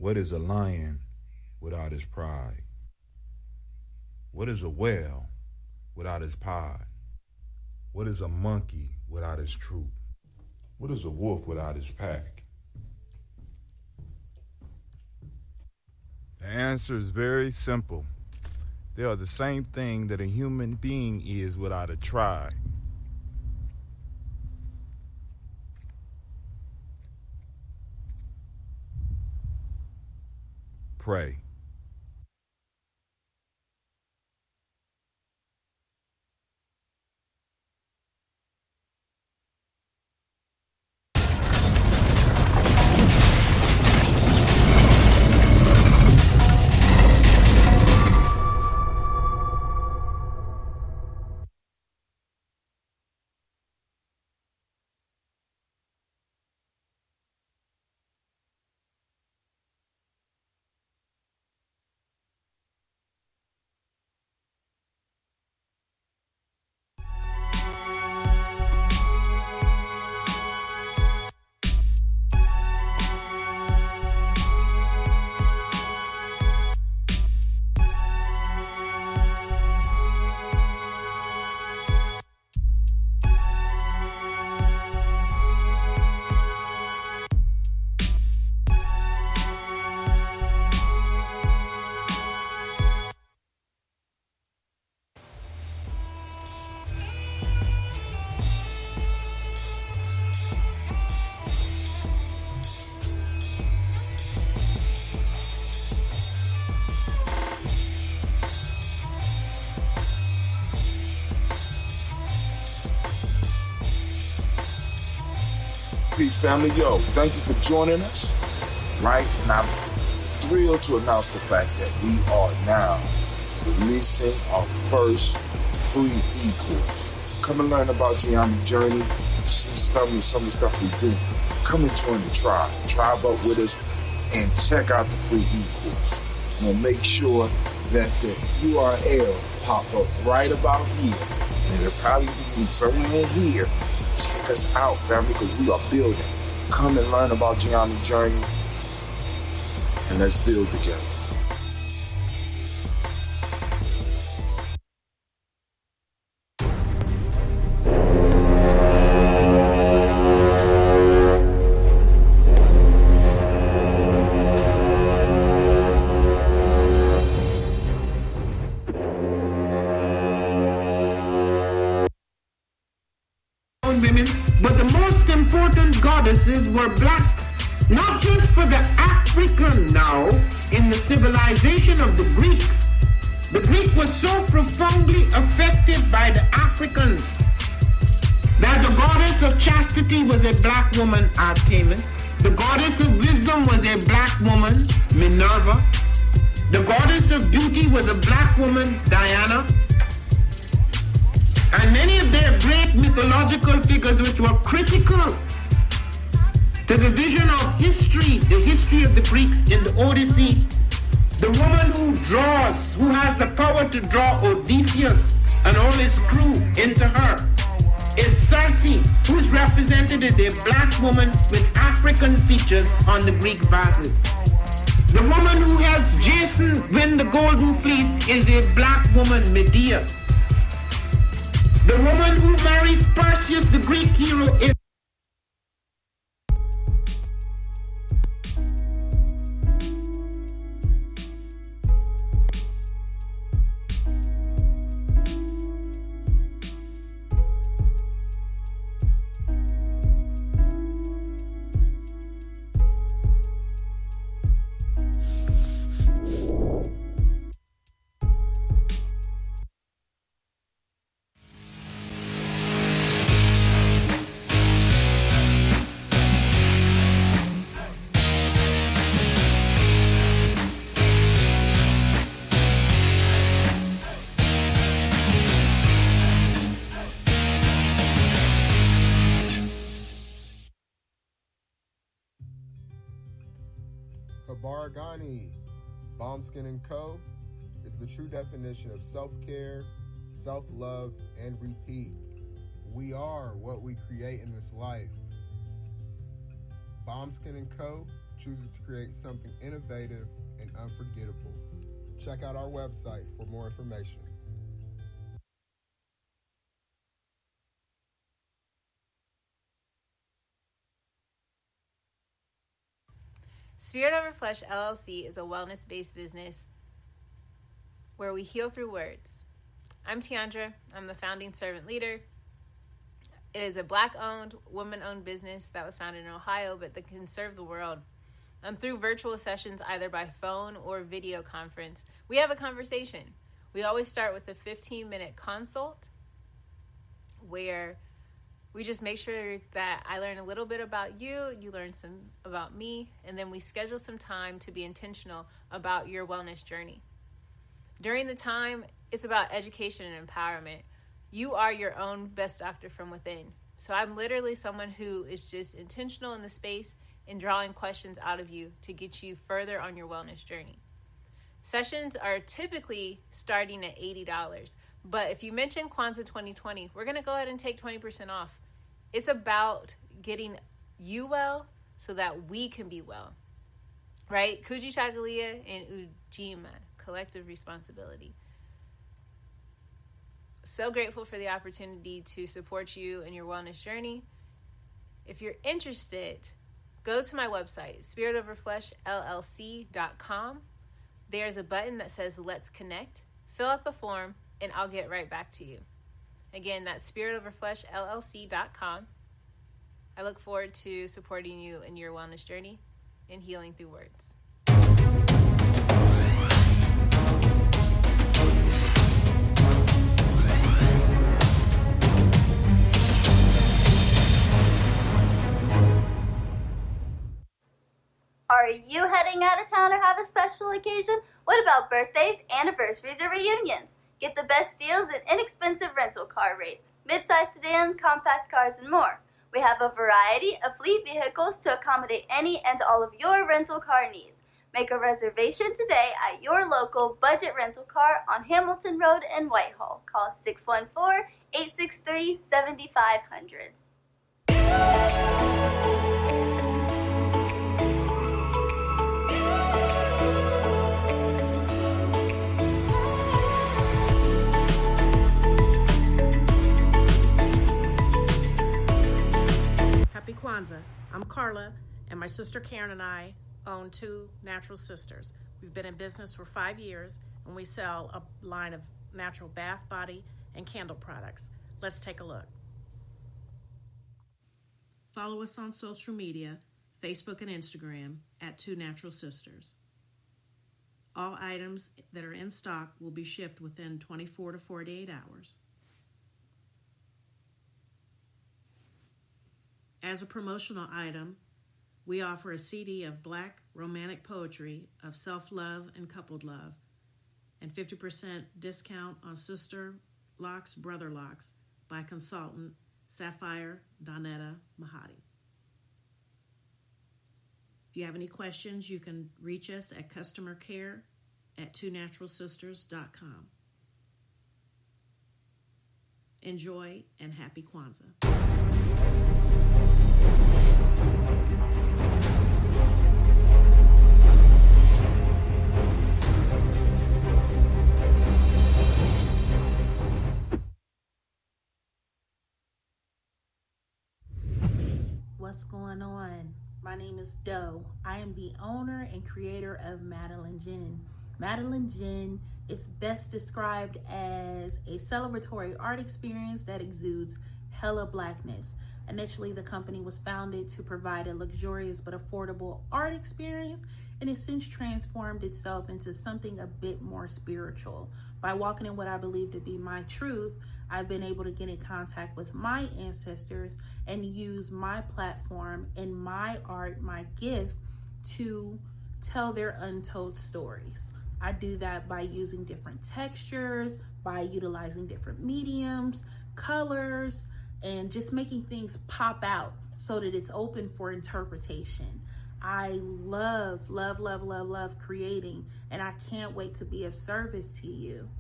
What is a lion without his pride? What is a whale without his pod? What is a monkey without his troop? What is a wolf without his pack? The answer is very simple. They are the same thing that a human being is without a tribe. Pray. Peace, family. Yo, thank you for joining us. Right? And I'm thrilled to announce the fact that we are now releasing our first free e-course. Come and learn about Gye-Nyame journey, see some of the stuff we do. Come and join the tribe. Tribe up with us and check out the free e-course. And we'll make sure that the URL pop up right about here. And it'll probably be somewhere in here. Check us out, family, because we are building. Come and learn about Gye-Nyame journey, and let's build together. Women, but the most important goddesses were black, not just for the African now in the civilization of the Greeks. The Greek was so profoundly affected by the Africans that the goddess of chastity was a black woman, Artemis. The goddess of wisdom was a black woman, Minerva. The goddess of beauty was a black woman, Diana. And many of their great mythological figures which were critical to the vision of history, the history of the Greeks in the Odyssey, the woman who has the power to draw Odysseus and all his crew into her, is Circe, who is represented as a black woman with African features on the Greek vases. The woman who helps Jason win the Golden Fleece is a black woman, Medea. The woman who marries Perseus, the Greek hero, is Gye-Nyame, Bombskin & Co. is the true definition of self-care, self-love, and repeat. We are what we create in this life. Bombskin & Co. chooses to create something innovative and unforgettable. Check out our website for more information. Spirit Over Flesh LLC is a wellness-based business where we heal through words. I'm Tiandra. I'm the founding servant leader. It is a Black-owned, woman-owned business that was founded in Ohio, but that can serve the world. Through virtual sessions, either by phone or video conference, we have a conversation. We always start with a 15-minute consult where we just make sure that I learn a little bit about you, you learn some about me, and then we schedule some time to be intentional about your wellness journey. During the time, it's about education and empowerment. You are your own best doctor from within. So I'm literally someone who is just intentional in the space and drawing questions out of you to get you further on your wellness journey. Sessions are typically starting at $80, but if you mention Kwanzaa 2020, we're going to go ahead and take 20% off. It's about getting you well so that we can be well, right? Kujichagulia and Ujima, collective responsibility. So grateful for the opportunity to support you in your wellness journey. If you're interested, go to my website, spiritoverfleshllc.com. There's a button that says Let's Connect. Fill out the form, and I'll get right back to you. Again, that's spiritoverfleshllc.com. I look forward to supporting you in your wellness journey and healing through words. Are you heading out of town or have a special occasion? What about birthdays, anniversaries, or reunions? Get the best deals and inexpensive rental car rates, midsize sedans, compact cars, and more. We have a variety of fleet vehicles to accommodate any and all of your rental car needs. Make a reservation today at your local budget rental car on Hamilton Road in Whitehall. Call 614-863-7500. Happy Kwanzaa. I'm Carla, and my sister Karen and I own Two Natural Sisters. We've been in business for 5 years, and we sell a line of natural bath, body, and candle products. Let's take a look. Follow us on social media, Facebook and Instagram, at Two Natural Sisters. All items that are in stock will be shipped within 24 to 48 hours. As a promotional item, we offer a CD of Black romantic poetry of self-love and coupled love, and 50% discount on Sister Locks, Brother Locks by consultant Sapphire Donetta Mahadi. If you have any questions, you can reach us at customercare@twonaturalsisters.com. Enjoy and happy Kwanzaa. What's going on? My name is Doe. I am the owner and creator of Madeline Gin. Madeline Gin is best described as a celebratory art experience that exudes hella blackness. Initially, the company was founded to provide a luxurious but affordable art experience, and it's since transformed itself into something a bit more spiritual. By walking in what I believe to be my truth, I've been able to get in contact with my ancestors and use my platform and my art, my gift, to tell their untold stories. I do that by using different textures, by utilizing different mediums, colors, and just making things pop out so that it's open for interpretation. I love creating, and I can't wait to be of service to you.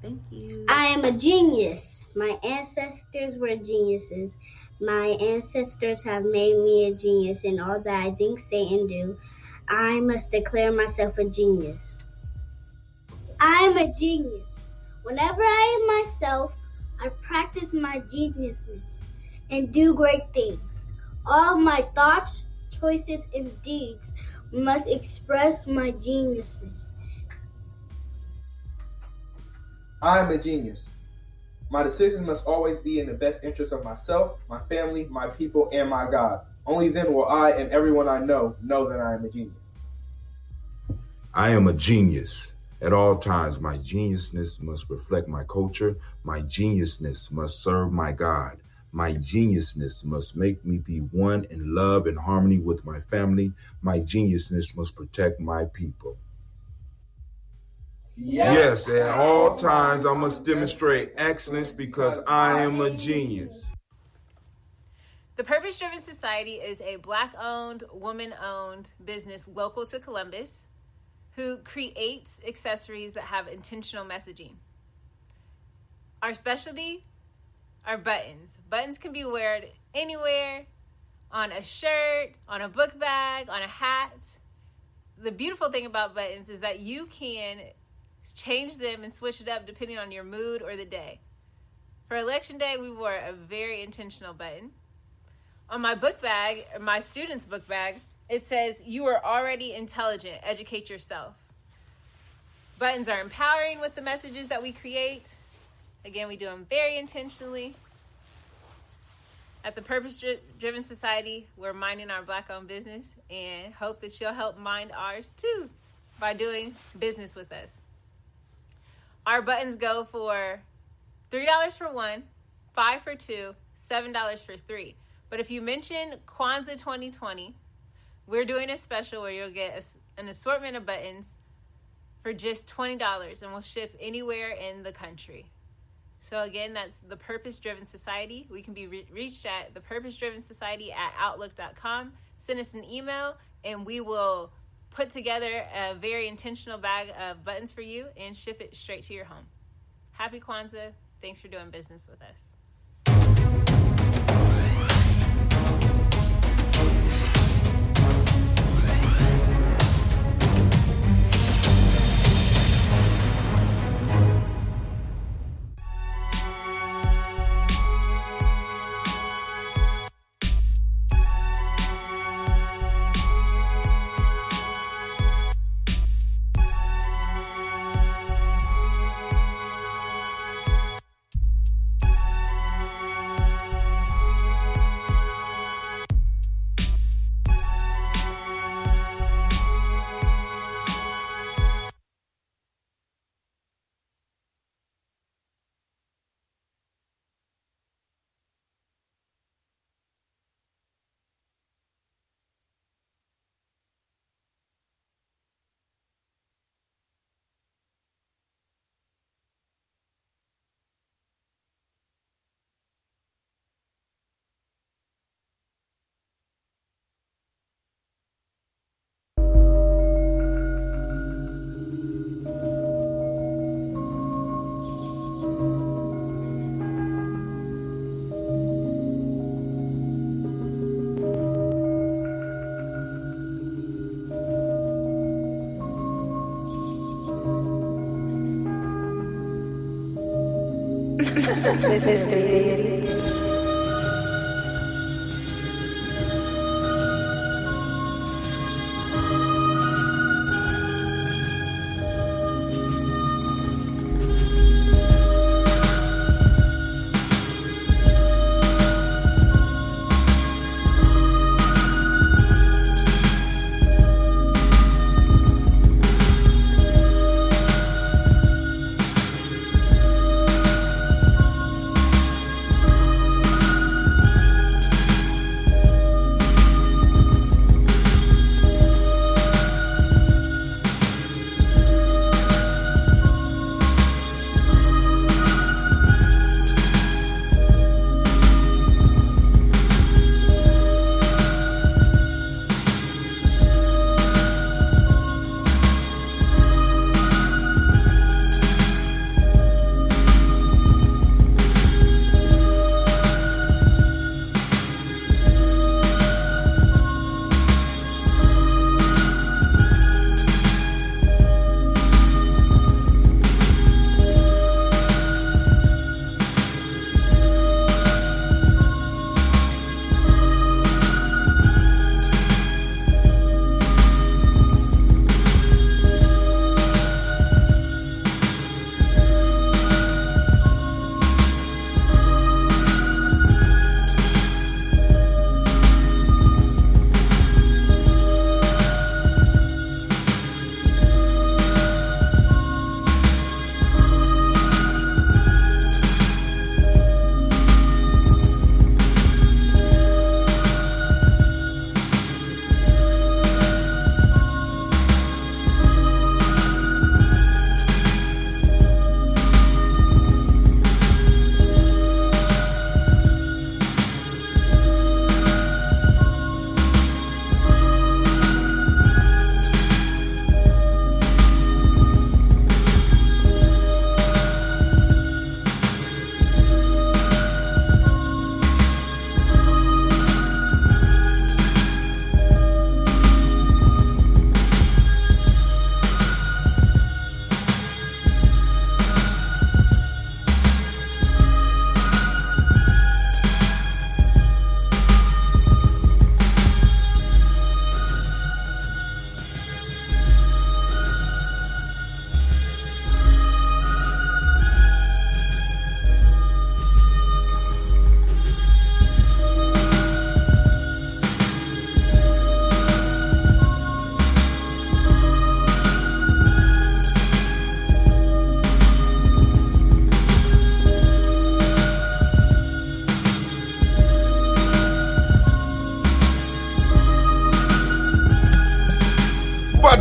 Thank you. I am a genius. My ancestors were geniuses. My ancestors have made me a genius in all that I think, say, and do. I must declare myself a genius. I am a genius. Whenever I am myself, I practice my geniusness and do great things. All my thoughts, choices, and deeds must express my geniusness. I am a genius. My decisions must always be in the best interest of myself, my family, my people, and my God. Only then will I and everyone I know that I am a genius. I am a genius. At all times, my geniusness must reflect my culture. My geniusness must serve my God. My geniusness must make me be one in love and harmony with my family. My geniusness must protect my people. Yes, at all times I must demonstrate excellence because I am a genius. The Purpose Driven Society is a Black-owned, woman-owned business local to Columbus who creates accessories that have intentional messaging. Our specialty are buttons. Buttons can be worn anywhere, on a shirt, on a book bag, on a hat. The beautiful thing about buttons is that you can change them and switch it up depending on your mood or the day. For Election Day, we wore a very intentional button. On my book bag, my student's book bag, it says, "You are already intelligent. Educate yourself." Buttons are empowering with the messages that we create. Again, we do them very intentionally. At the Purpose Driven Society, we're minding our Black-owned business and hope that you'll help mind ours too by doing business with us. Our buttons go for $3 for one, $5 for two, $7 for three. But if you mention Kwanzaa 2020, we're doing a special where you'll get an assortment of buttons for just $20, and we'll ship anywhere in the country. So again, that's the Purpose Driven Society. We can be reached at thepurposedrivensociety@outlook.com. Send us an email, and we will put together a very intentional bag of buttons for you and ship it straight to your home. Happy Kwanzaa. Thanks for doing business with us. Mr. Deity.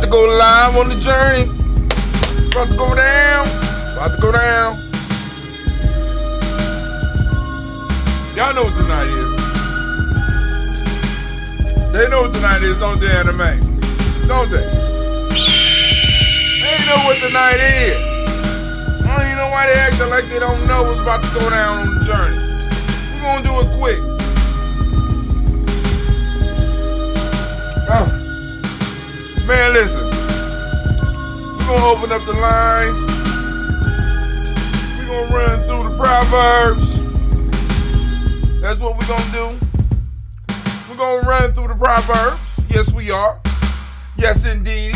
to go live on the journey. About to go down. About to go down. Y'all know what the night is. They know what the night is, don't they, Anime? Don't they? They know what the night is. I don't even know why they acting like they don't know what's about to go down on the journey. We're gonna do it quick. Man, listen. We're gonna open up the lines. We're gonna run through the Proverbs. That's what we're gonna do. We're gonna run through the Proverbs. Yes, we are. Yes, indeed.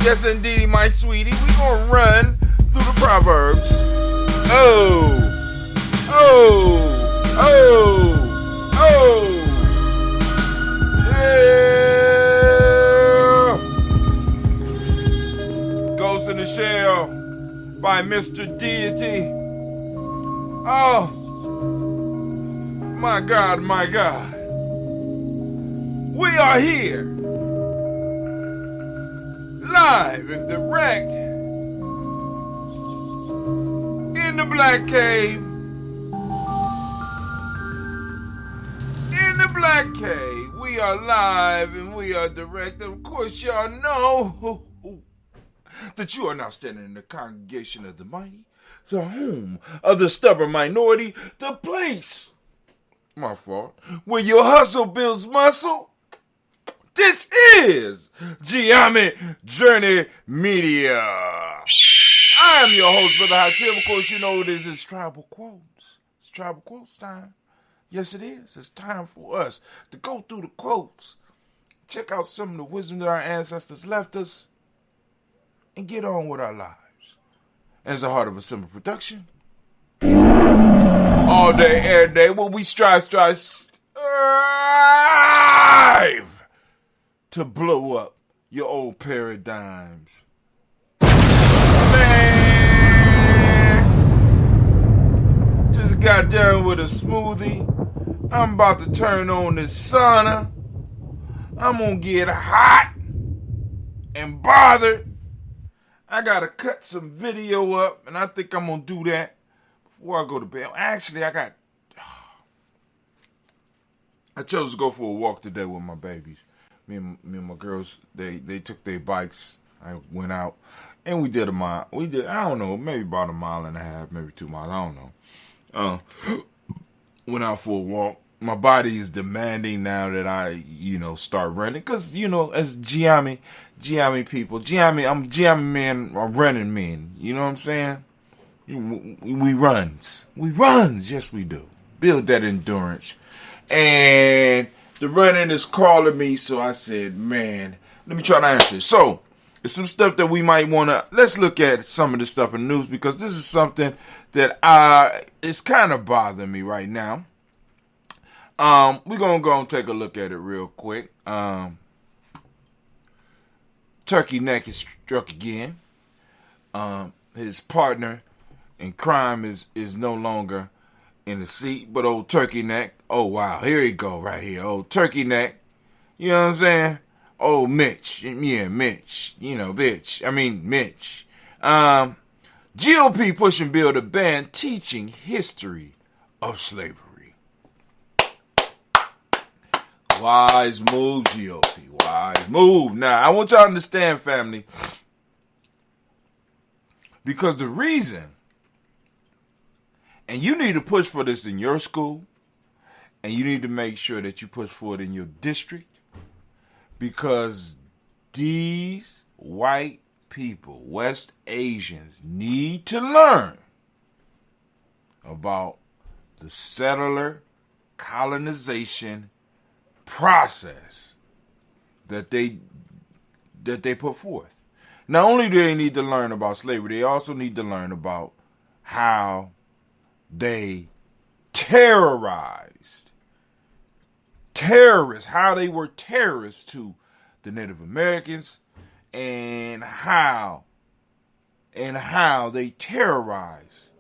Yes, indeed, my sweetie. We're gonna run through the Proverbs. Oh. Yeah. Ghost in the Shell by Mr. Deity. Oh. My God, my God. We are here. Live and direct. In the Black Cave. In the Black Cave. We are live and we are direct. Of course, y'all know that you are now standing in the congregation of the mighty, the home of the stubborn minority, the place, my fault, where your hustle builds muscle. This is Gye-Nyame Journey Media. I am your host, Brother Hakim. Of course, you know this is Tribal Quotes. It's Tribal Quotes time. Yes, it is. It's time for us to go through the quotes, check out some of the wisdom that our ancestors left us, and get on with our lives. As a heart of a simple production. All day, every day, where we strive to blow up your old paradigms. Man, just got done with a smoothie. I'm about to turn on this sauna. I'm gonna get hot and bothered. I gotta cut some video up, and I think I'm gonna do that before I go to bed. Actually, I chose to go for a walk today with my babies. Me and my girls, they took their bikes. I went out and we did a mile. I don't know, maybe about a mile and a half, maybe 2 miles. I don't know. Went out for a walk. My body is demanding now that I, start running. Because, as Gye-Nyame people, I'm Gye-Nyame man, I'm running men. You know what I'm saying? We runs. Yes, we do. Build that endurance. And the running is calling me, so I said, man, let me try to answer. So, it's some stuff that we might want to, let's look at some of the stuff in the news, because this is something that it's kind of bothering me right now. We're going to go and take a look at it real quick. Turkey Neck is struck again. His partner in crime is no longer in the seat, but old Turkey Neck, oh wow, here he go right here, old Turkey Neck, you know what I'm saying? Old Mitch, yeah, Mitch, Mitch. GOP pushing bill to ban teaching history of slavery. Wise move, GOP, wise move. Now, I want y'all to understand, family, because the reason, and you need to push for this in your school, and you need to make sure that you push for it in your district, because these white people, West Asians, need to learn about the settler colonization process that they put forth. Not only do they need to learn about slavery, they also need to learn about how they terrorized terrorists, how they were terrorists to the Native Americans, and how they terrorized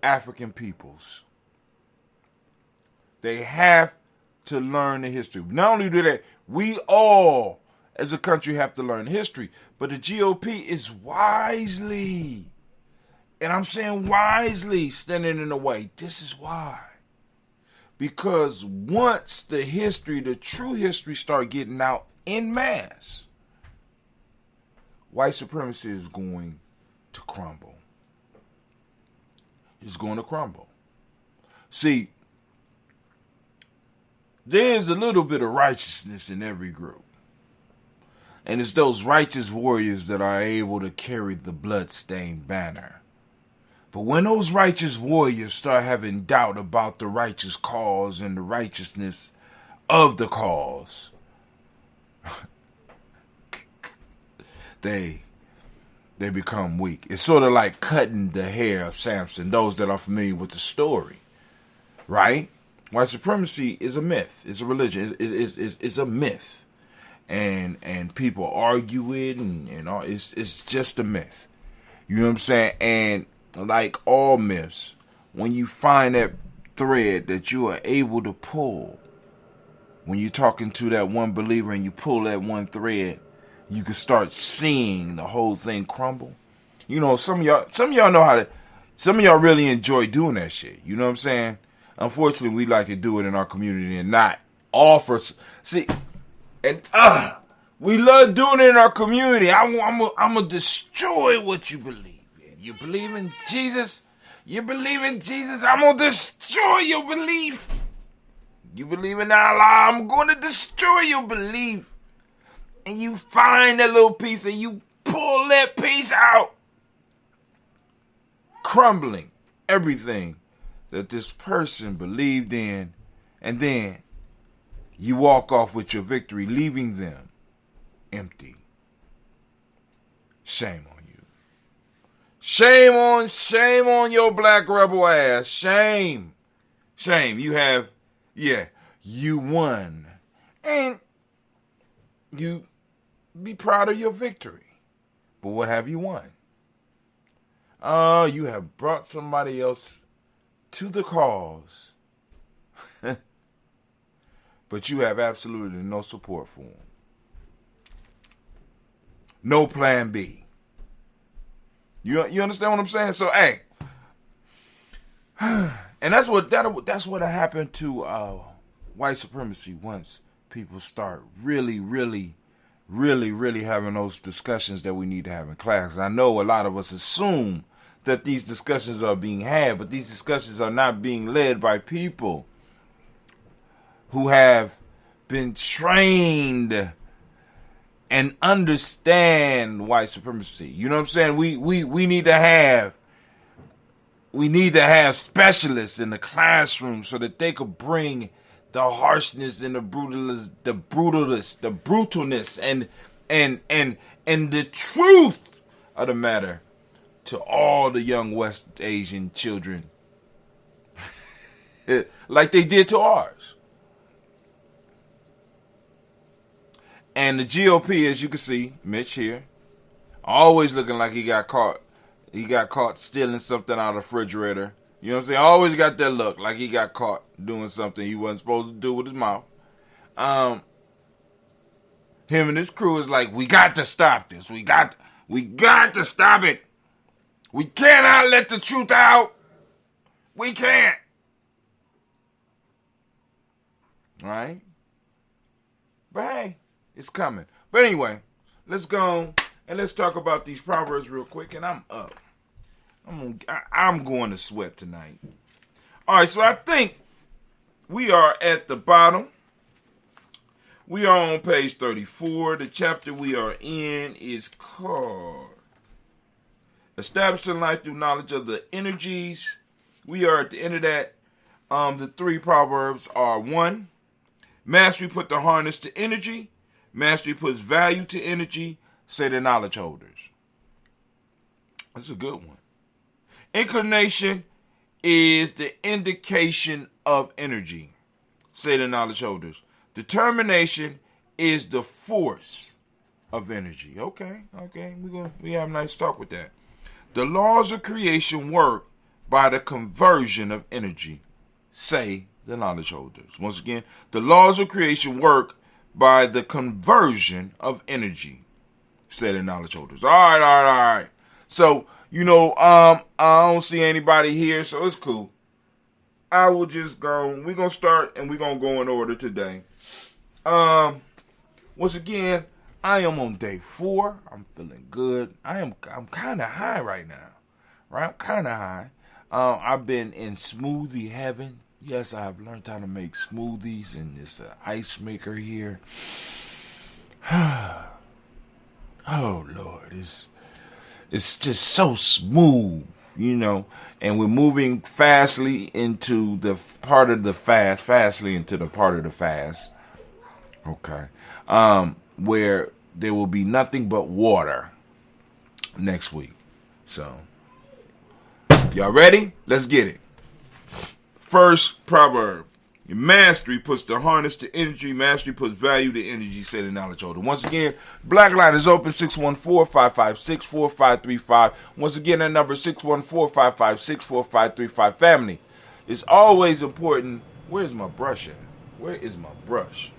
African peoples. They have to learn the history. Not only do that, we all as a country have to learn history. But the GOP is wisely, and I'm saying wisely, standing in the way. This is why. Because once the true history start getting out en masse, white supremacy is going to crumble. It's going to crumble. See, there's a little bit of righteousness in every group. And it's those righteous warriors that are able to carry the bloodstained banner. But when those righteous warriors start having doubt about the righteous cause and the righteousness of the cause, they become weak. It's sort of like cutting the hair of Samson, those that are familiar with the story, right? White supremacy is a myth. It's a religion. It's a myth. And people argue it and all. It's just a myth. You know what I'm saying? And like all myths, when you find that thread that you are able to pull, when you're talking to that one believer and you pull that one thread, you can start seeing the whole thing crumble. You know, some of y'all know how to. Some of y'all really enjoy doing that shit. You know what I'm saying? Unfortunately, we like to do it in our community and not offer. See, and we love doing it in our community. I'm gonna destroy what you believe in. You believe in Jesus. You believe in Jesus. I'm gonna destroy your belief. You believe in Allah. I'm gonna destroy your belief. And you find that little piece and you pull that piece out, crumbling everything that this person believed in, and then you walk off with your victory, leaving them empty. Shame on you. Shame on your black rebel ass. Shame. You won. And you be proud of your victory. But what have you won? You have brought somebody else to the cause, but you have absolutely no support for them. No plan B. You understand what I'm saying? So, hey, and that's what happened to white supremacy once people start really having those discussions that we need to have in class. I know a lot of us assume that these discussions are being had, but these discussions are not being led by people who have been trained and understand white supremacy. You know what I'm saying? We need to have specialists in the classroom so that they could bring the harshness and the brutalness and the truth of the matter to all the young West Asian children like they did to ours. And the GOP, as you can see, Mitch here, always looking like he got caught. He got caught stealing something out of the refrigerator. You know what I'm saying? Always got that look like he got caught doing something he wasn't supposed to do with his mouth. Him and his crew is like, we got to stop this. We got to stop it. We cannot let the truth out. We can't. All right? But hey, it's coming. But anyway, let's go and let's talk about these proverbs real quick. And I'm up. I'm going to sweat tonight. All right, so I think we are at the bottom. We are on page 34. The chapter we are in is called Establishing Life Through Knowledge of the Energies. We are at the end of that. The three proverbs are: 1, mastery put the harness to energy. Mastery puts value to energy, say the knowledge holders. That's a good one. Inclination is the indication of energy, say the knowledge holders. Determination is the force of energy. Okay. We have a nice talk with that. The laws of creation work by the conversion of energy, say the knowledge holders. Once again, the laws of creation work by the conversion of energy, said the knowledge holders. All right. So, I don't see anybody here, so it's cool. I will just go. We're going to start, and we're going to go in order today. Once again, I am on day 4. I'm feeling good. I'm kind of high right now. Right? I'm kind of high. I've been in smoothie heaven. Yes, I have learned how to make smoothies in this ice maker here. Oh, Lord. It's just so smooth, and we're moving fastly into the part of the fast, okay, where there will be nothing but water next week. So, y'all ready? Let's get it. First proverb. Mastery puts the harness to energy. Mastery puts value to energy, said the knowledge holder. Once again, Black Line is open, 614-556-4535. Once again, that number is 614-556-4535. Family, it's always important. Where's my brush at? Where is my brush?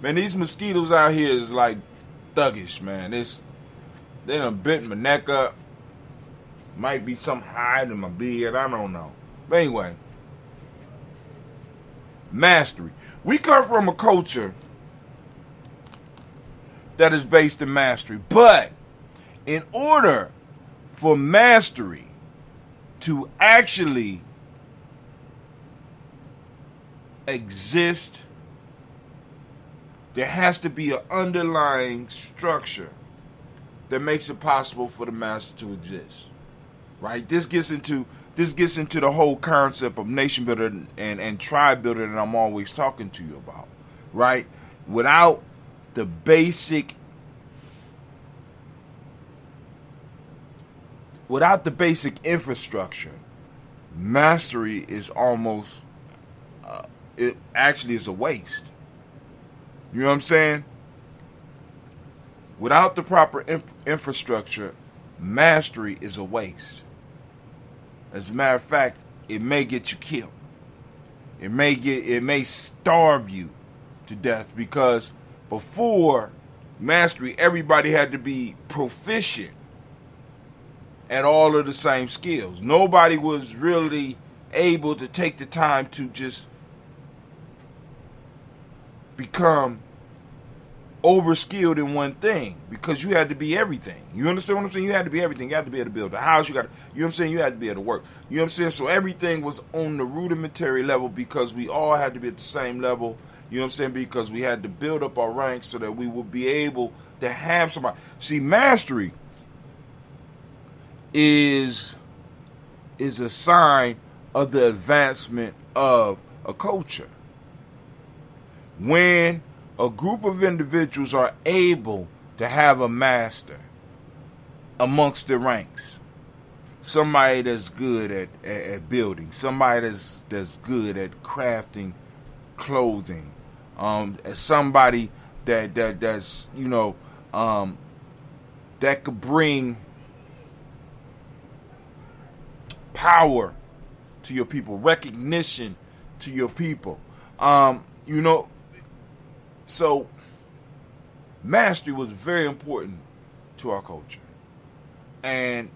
Man, these mosquitoes out here is like thuggish, man. They done bit my neck up. Might be something hiding in my beard. I don't know. But anyway. Mastery. We come from a culture that is based in mastery. But in order for mastery to actually exist, there has to be an underlying structure that makes it possible for the master to exist. Right? This gets into the whole concept of nation builder and tribe builder that I'm always talking to you about, right? Without the basic infrastructure, mastery is almost, it actually is a waste. You know what I'm saying? Without the proper infrastructure, mastery is a waste. As a matter of fact, it may get you killed. It may starve you to death, because before mastery, everybody had to be proficient at all of the same skills. Nobody was really able to take the time to just become overskilled in one thing, because you had to be everything. You understand what I'm saying? You had to be everything. You had to be able to build a house. You know what I'm saying? You had to be able to work. You know what I'm saying? So everything was on the rudimentary level, because we all had to be at the same level. You know what I'm saying? Because we had to build up our ranks so that we would be able to have somebody. See, mastery is a sign of the advancement of a culture. When a group of individuals are able to have a master amongst their ranks, somebody that's good at building, somebody that's good at crafting clothing, somebody that's that could bring power to your people, recognition to your people. So mastery was very important to our culture, and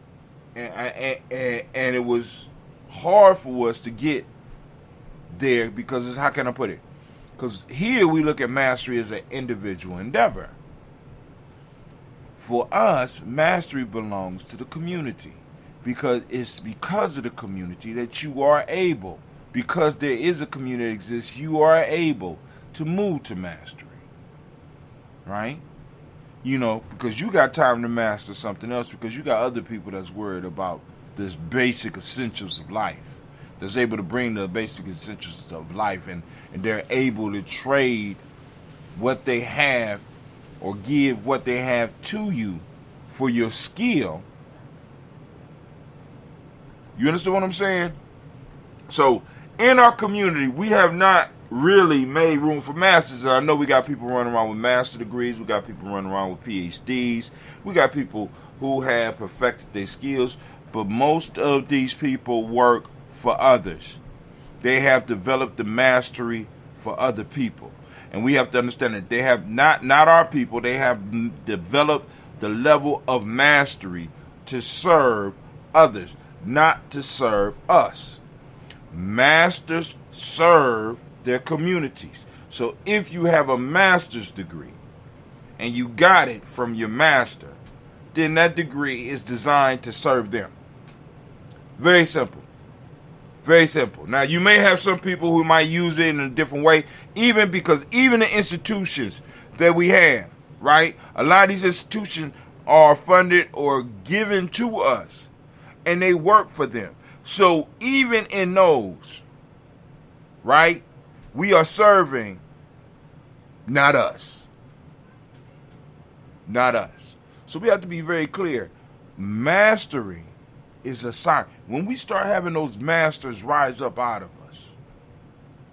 it was hard for us to get there, because how can I put it? Because here we look at mastery as an individual endeavor. For us, mastery belongs to the community, because it's because of the community that you are able, because there is a community that exists, you are able to move to mastery, right? Because you got time to master something else, because you got other people that's worried about this basic essentials of life, that's able to bring the basic essentials of life, and they're able to trade what they have or give what they have to you for your skill. You understand what I'm saying? So in our community, we have not really made room for masters. And I know we got people running around with master degrees. We got people running around with PhDs. We got people who have perfected their skills. But most of these people work for others. They have developed the mastery for other people. And we have to understand that they have not our people, they have developed the level of mastery to serve others, not to serve us. Masters serve their communities. So if you have a master's degree and you got it from your master, then that degree is designed to serve them. Very simple. Very simple. Now, you may have some people who might use it in a different way, even because even the institutions that we have, right? A lot of these institutions are funded or given to us, and they work for them. So even in those, right, we are serving not us. Not us. So we have to be very clear. Mastery is a sign. When we start having those masters rise up out of us,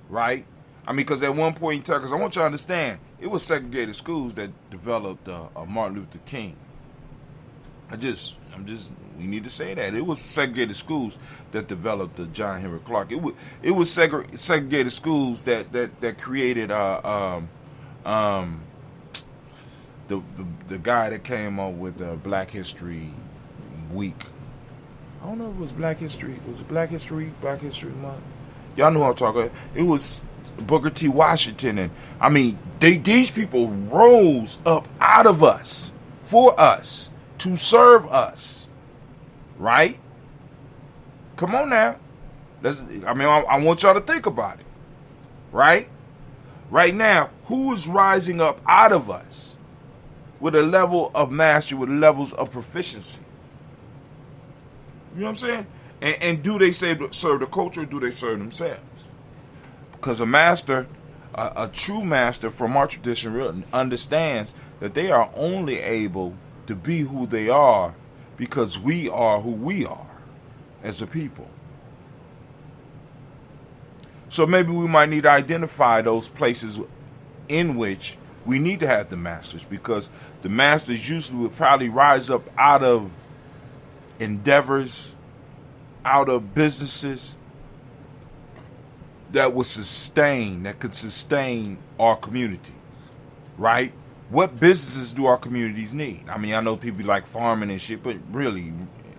right? I mean, because at one point in time, because I want you to understand, it was segregated schools that developed Martin Luther King. We need to say that. It was segregated schools that developed John Henry Clark. It was segregated schools that created the guy that came up with Black History Week. I don't know if it was Black History. Was it Black History Week? Black History Month? Y'all know what I'm talking about. It was Booker T. Washington. And I mean, these people rose up out of us, for us, to serve us. Right? Come on now. I want y'all to think about it. Right? Right now, who is rising up out of us with a level of mastery, with levels of proficiency? You know what I'm saying? And do they serve the culture, or do they serve themselves? Because a master, a true master from our tradition, really understands that they are only able to be who they are because we are who we are as a people. So maybe we might need to identify those places in which we need to have the masters, because the masters usually would probably rise up out of endeavors, out of businesses that could sustain our communities, right? What businesses do our communities need? I mean, I know people like farming and shit, but really,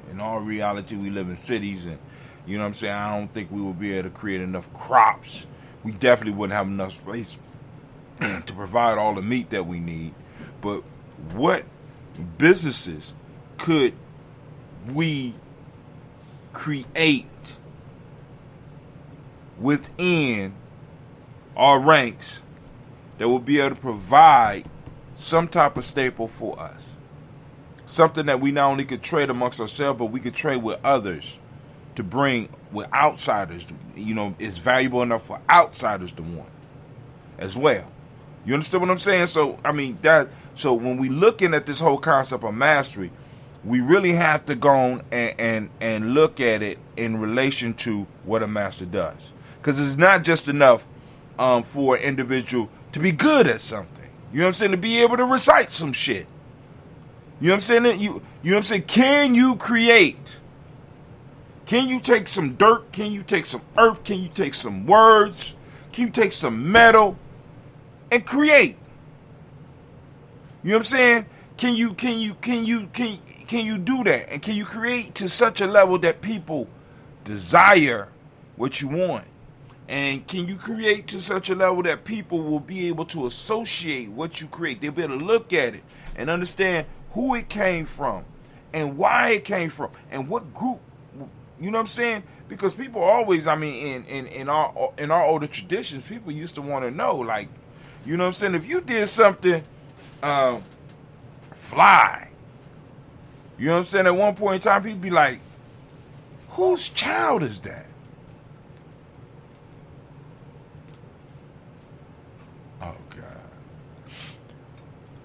in all reality, we live in cities, and you know what I'm saying? I don't think we will be able to create enough crops. We definitely wouldn't have enough space to provide all the meat that we need. But what businesses could we create within our ranks that will be able to provide some type of staple for us? Something that we not only could trade amongst ourselves, but we could trade with others to bring with outsiders. You know, it's valuable enough for outsiders to want as well. You understand what I'm saying? So, I mean, so when we looking at this whole concept of mastery, we really have to go on and look at it in relation to what a master does. Because it's not just enough for an individual to be good at something. You know what I'm saying? To be able to recite some shit. You know what I'm saying? You know what I'm saying? Can you create? Can you take some dirt? Can you take some earth? Can you take some words? Can you take some metal and create? You know what I'm saying? Can you do that? And can you create to such a level that people desire what you want? And can you create to such a level that people will be able to associate what you create? They'll be able to look at it and understand who it came from and why it came from and what group. You know what I'm saying? Because people always, I mean, in our older traditions, people used to want to know, like, you know what I'm saying? If you did something fly, you know what I'm saying? At one point in time, people be like, whose child is that? Oh, God.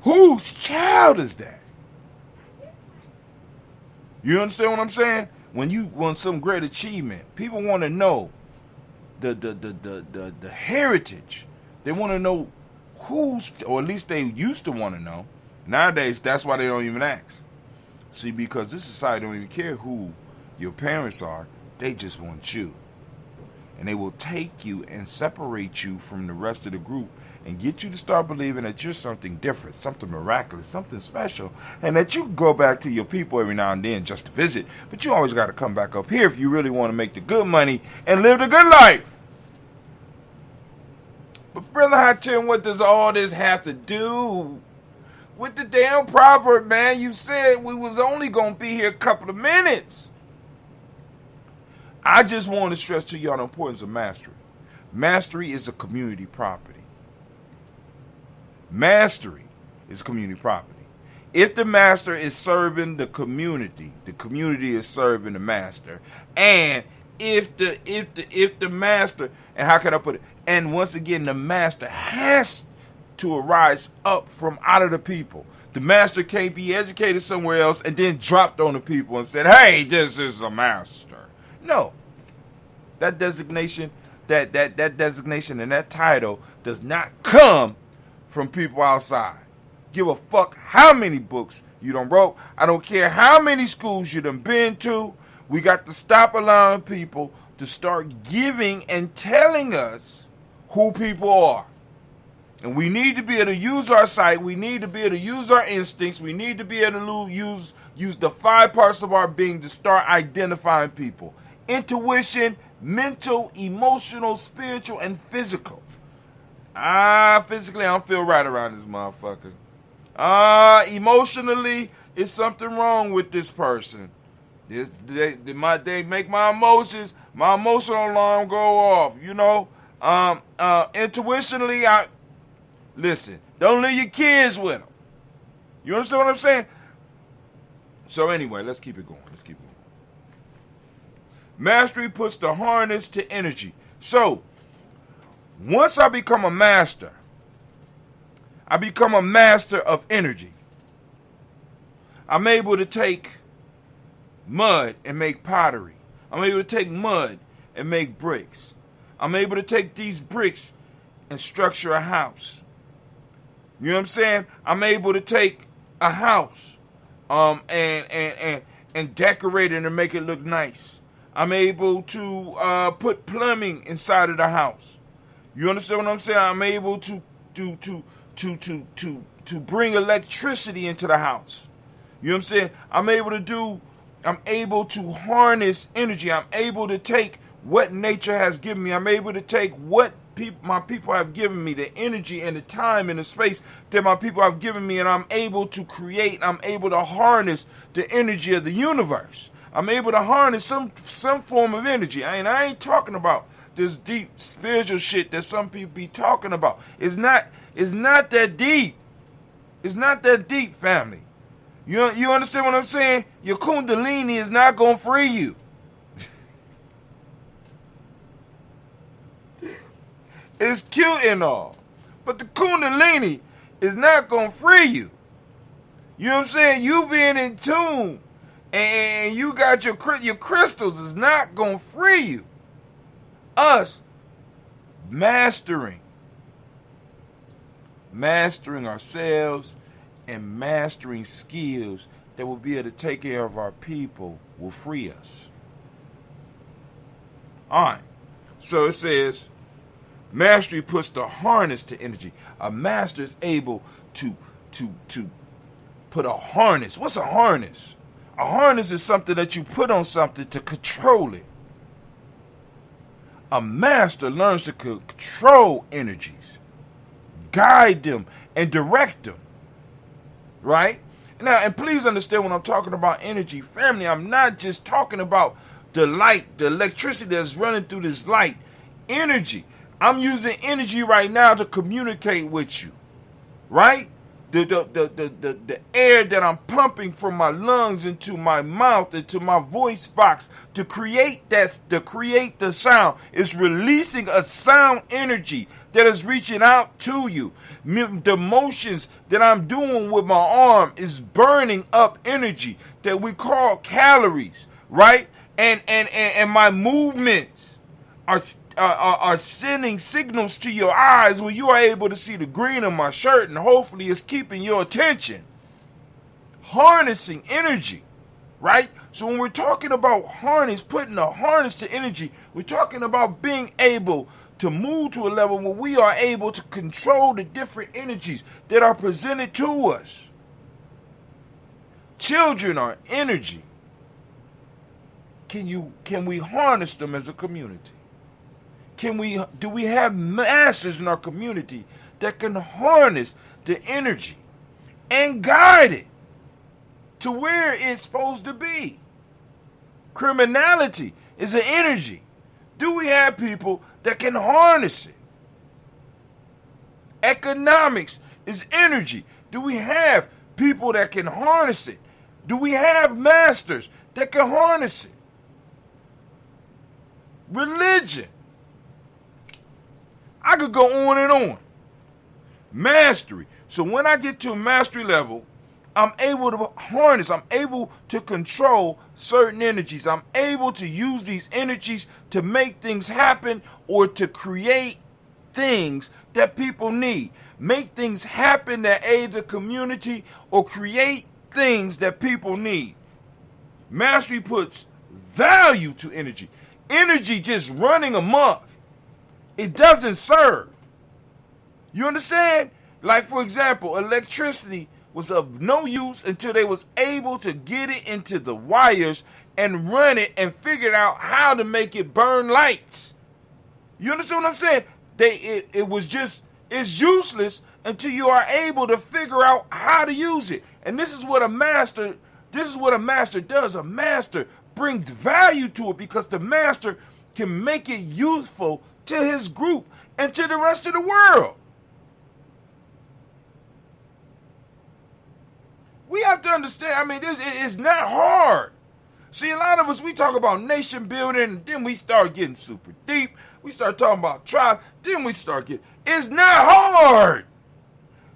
Whose child is that? You understand what I'm saying? When you want some great achievement, people want to know the heritage. They want to know who's, or at least they used to want to know. Nowadays, that's why they don't even ask. See, because this society don't even care who your parents are. They just want you. And they will take you and separate you from the rest of the group and get you to start believing that you're something different, something miraculous, something special, and that you can go back to your people every now and then just to visit. But you always got to come back up here if you really want to make the good money and live the good life. But Brother Hatim, what does all this have to do with the damn proverb, man? You said we was only going to be here a couple of minutes. I just want to stress to y'all the importance of mastery. Mastery is a community property. Mastery is community property. If the master is serving the community is serving the master. And if the master, and how can I put it? And once again, the master has to arise up from out of the people. The master can't be educated somewhere else and then dropped on the people and said, "Hey, this is the master." No, that designation, that designation and that title does not come from people outside. Give a fuck how many books you done wrote. I don't care how many schools you done been to. We got to stop allowing people to start giving and telling us who people are. And we need to be able to use our sight. We need to be able to use our instincts. We need to be able to use the 5 parts of our being to start identifying people. Intuition, mental, emotional, spiritual, and physical. Physically, I don't feel right around this motherfucker. Emotionally, it's something wrong with this person. They make my emotional alarm go off, you know. Intuitionally, listen, don't leave your kids with them. You understand what I'm saying? So anyway, let's keep it going. Mastery puts the harness to energy. So, once I become a master, I become a master of energy. I'm able to take mud and make pottery. I'm able to take mud and make bricks. I'm able to take these bricks and structure a house. You know what I'm saying? I'm able to take a house and decorate it and make it look nice. I'm able to put plumbing inside of the house. You understand what I'm saying? I'm able to bring electricity into the house. You know what I'm saying? I'm able to harness energy. I'm able to take what nature has given me. I'm able to take what my people have given me, the energy and the time and the space that my people have given me, and I'm able to create. I'm able to harness the energy of the universe. I'm able to harness some form of energy. I ain't talking about this deep spiritual shit that some people be talking about. It's not that deep. It's not that deep, family. You understand what I'm saying? Your kundalini is not going to free you. It's cute and all, but the kundalini is not going to free you. You know what I'm saying? You being in tune and you got your crystals is not going to free you. Us mastering ourselves and mastering skills that will be able to take care of our people will free us. All right. So it says, mastery puts the harness to energy. A master is able to put a harness. What's a harness? A harness is something that you put on something to control it. A master learns to control energies, guide them, and direct them. Right? Now, and please understand when I'm talking about energy, family, I'm not just talking about the light, the electricity that's running through this light. Energy. I'm using energy right now to communicate with you. Right? The air that I'm pumping from my lungs into my mouth, into my voice box to create the sound is releasing a sound energy that is reaching out to you. The motions that I'm doing with my arm is burning up energy that we call calories, right? And my movements are sending signals to your eyes where you are able to see the green of my shirt, and hopefully it's keeping your attention. Harnessing energy, right? So when we're talking about putting a harness to energy, we're talking about being able to move to a level where we are able to control the different energies that are presented to us. Children are energy. Can we harness them as a community? Do we have masters in our community that can harness the energy and guide it to where it's supposed to be? Criminality is an energy. Do we have people that can harness it? Economics is energy. Do we have people that can harness it? Do we have masters that can harness it? Religion. I could go on and on. Mastery. So when I get to a mastery level, I'm able to harness, I'm able to control certain energies. I'm able to use these energies to make things happen or to create things that people need. Make things happen that aid the community or create things that people need. Mastery puts value to energy. Energy just running amok. It doesn't serve. You understand? Like, for example, electricity was of no use until they was able to get it into the wires and run it and figured out how to make it burn lights. You understand what I'm saying? It's useless until you are able to figure out how to use it. And this is what a master does. A master brings value to it because the master can make it useful to his group and to the rest of the world. We have to understand, I mean, it's not hard. See, a lot of us, we talk about nation building, and then we start getting super deep. We start talking about tribe, then we start getting, it's not hard.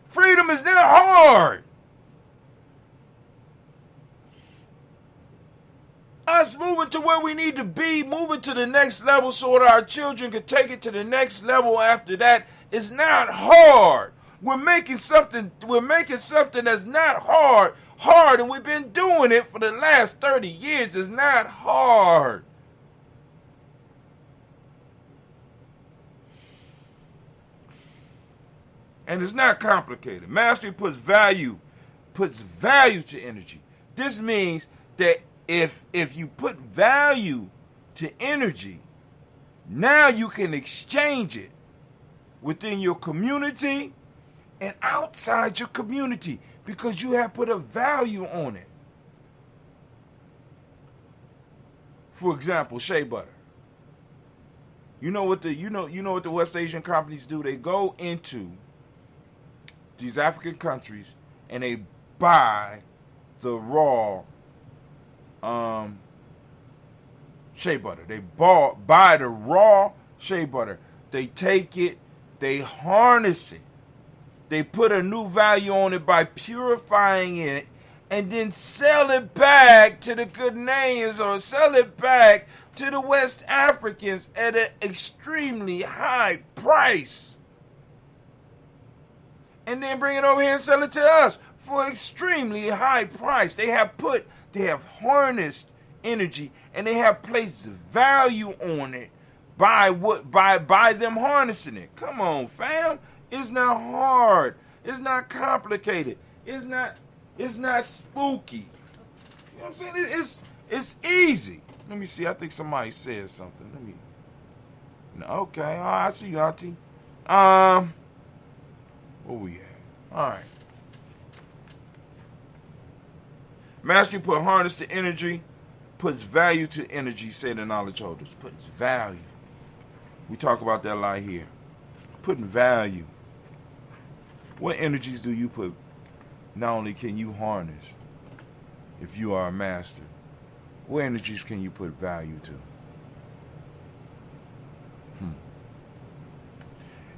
Freedom is not hard. Us moving to where we need to be, moving to the next level so that our children can take it to the next level after that is not hard. We're making something that's not hard, and we've been doing it for the last 30 years. It's not hard. And it's not complicated. Mastery puts value to energy. This means that if you put value to energy, now you can exchange it within your community and outside your community because you have put a value on it. For example, shea butter. You know what the West Asian companies do? They go into these African countries and they buy the raw shea butter. They buy the raw shea butter. They take it, they harness it. They put a new value on it by purifying it and then sell it back to the Ghanaians or sell it back to the West Africans at an extremely high price. And then bring it over here and sell it to us for an extremely high price. They have harnessed energy and they have placed value on it by them harnessing it. Come on, fam. It's not hard. It's not complicated. It's not spooky. You know what I'm saying? It's easy. Let me see. I think somebody said something. Okay. All right, I see you, Auntie. Where we at? All right. Mastery put harness to energy, puts value to energy, say the knowledge holders. Puts value. We talk about that a lot here. Putting value. What energies do you put? Not only can you harness if you are a master, what energies can you put value to?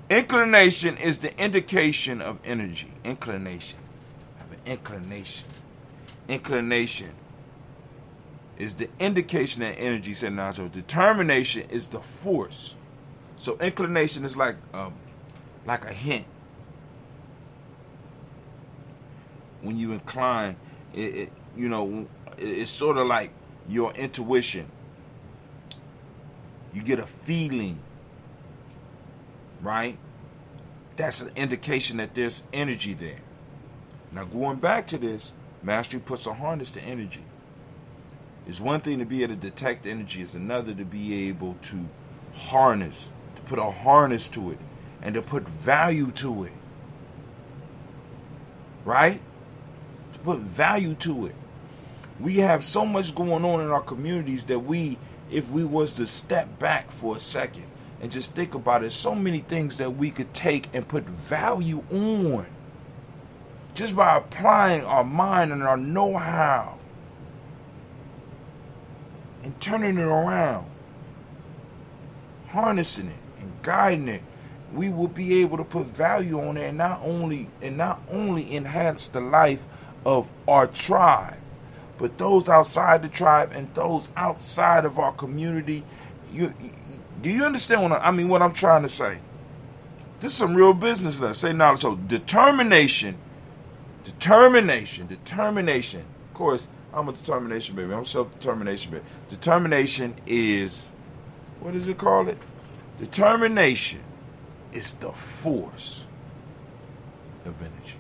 Inclination is the indication of energy. Inclination. I have an inclination. Inclination is the indication of energy, said Nacho. Determination is the force. So inclination is like a hint. When you incline, it's sort of like your intuition. You get a feeling right? That's an indication that there's energy there. Now, going back to this, mastery puts a harness to energy. It's one thing to be able to detect energy. It's another to be able to harness, to put a harness to it, and to put value to it. Right? To put value to it. We have so much going on in our communities that if we was to step back for a second and just think about it, so many things that we could take and put value on just by applying our mind and our know-how and turning it around, harnessing it and guiding it. We will be able to put value on it and not only enhance the life of our tribe, but those outside the tribe and those outside of our community. Do you understand what I'm trying to say? This is some real business. Let's say knowledge. So determination. Of course, I'm a determination baby. I'm self-determination baby. Determination is, what does it call it? Determination is the force of energy.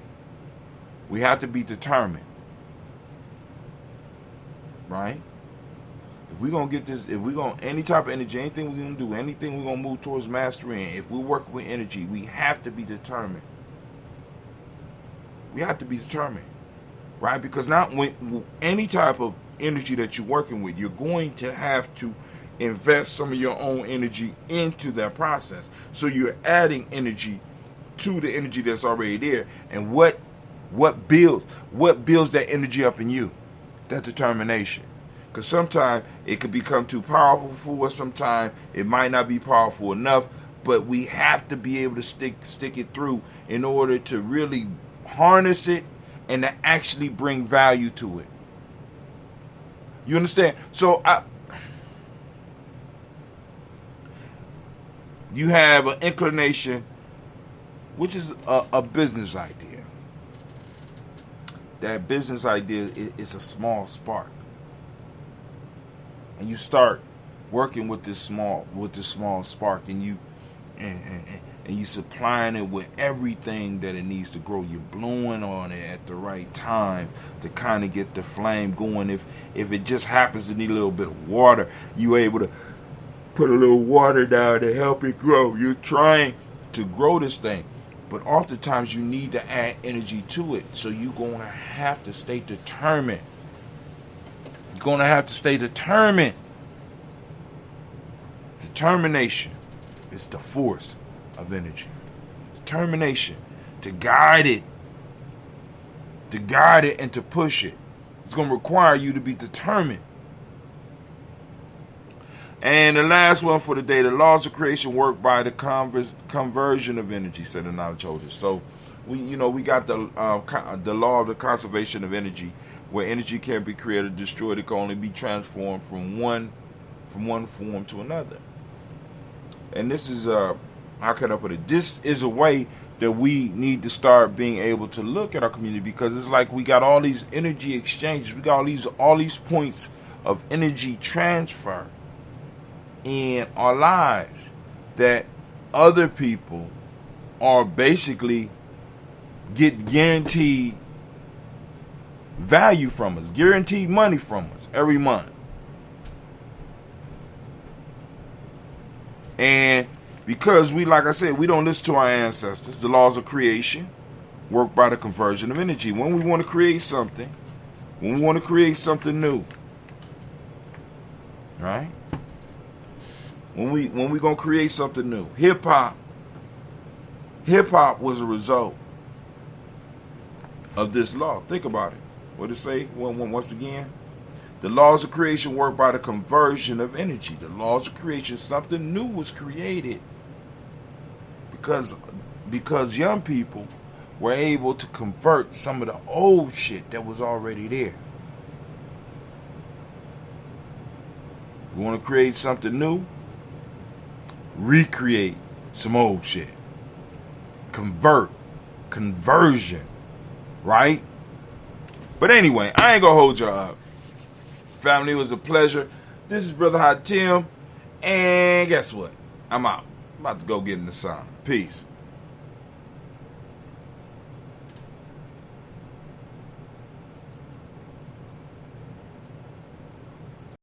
We have to be determined. Right? If we're going to get this, if we're going to, any type of energy, anything we're going to do, anything we're going to move towards mastering, if we work with energy, we have to be determined. We have to be determined. Right? Because not when any type of energy that you're working with, you're going to have to invest some of your own energy into that process. So you're adding energy to the energy that's already there. And what builds that energy up in you? That determination. Because sometimes it could become too powerful for us. Sometimes it might not be powerful enough. But we have to be able to stick it through in order to really harness it and to actually bring value to it. You understand? So you have an inclination, which is a business idea. That business idea is a small spark. And you start working with this small spark, and you supplying it with everything that it needs to grow. You're blowing on it at the right time to kind of get the flame going. If it just happens to need a little bit of water, you're able to put a little water down to help it grow. You're trying to grow this thing, but oftentimes you need to add energy to it. So you're going to have to stay determined. You're going to have to stay determined. Determination is the force of energy. Determination to guide it and to push it. It's going to require you to be determined. And the last one for the day, the laws of creation work by the conversion of energy, said the knowledge holders. So we got the law of the conservation of energy, where energy can't be created or destroyed. It can only be transformed from one form to another. And this is how can I put it? This is a way that we need to start being able to look at our community, because it's like we got all these energy exchanges. We got all these points of energy transfer in our lives that other people are basically get guaranteed value from us, guaranteed money from us every month. And because like I said, we don't listen to our ancestors, the laws of creation work by the conversion of energy. When we want to create something, new, right? When we gonna create something new, hip hop was a result of this law. Think about it. What it say? Once again, the laws of creation work by the conversion of energy. The laws of creation, something new was created because young people were able to convert some of the old shit that was already there. We want to create something new, recreate some old shit. Conversion, right? But anyway, I ain't gonna hold y'all up. Family, it was a pleasure. This is Brother Hot Tim, and guess what? I'm out. I'm about to go get in the sauna. Peace.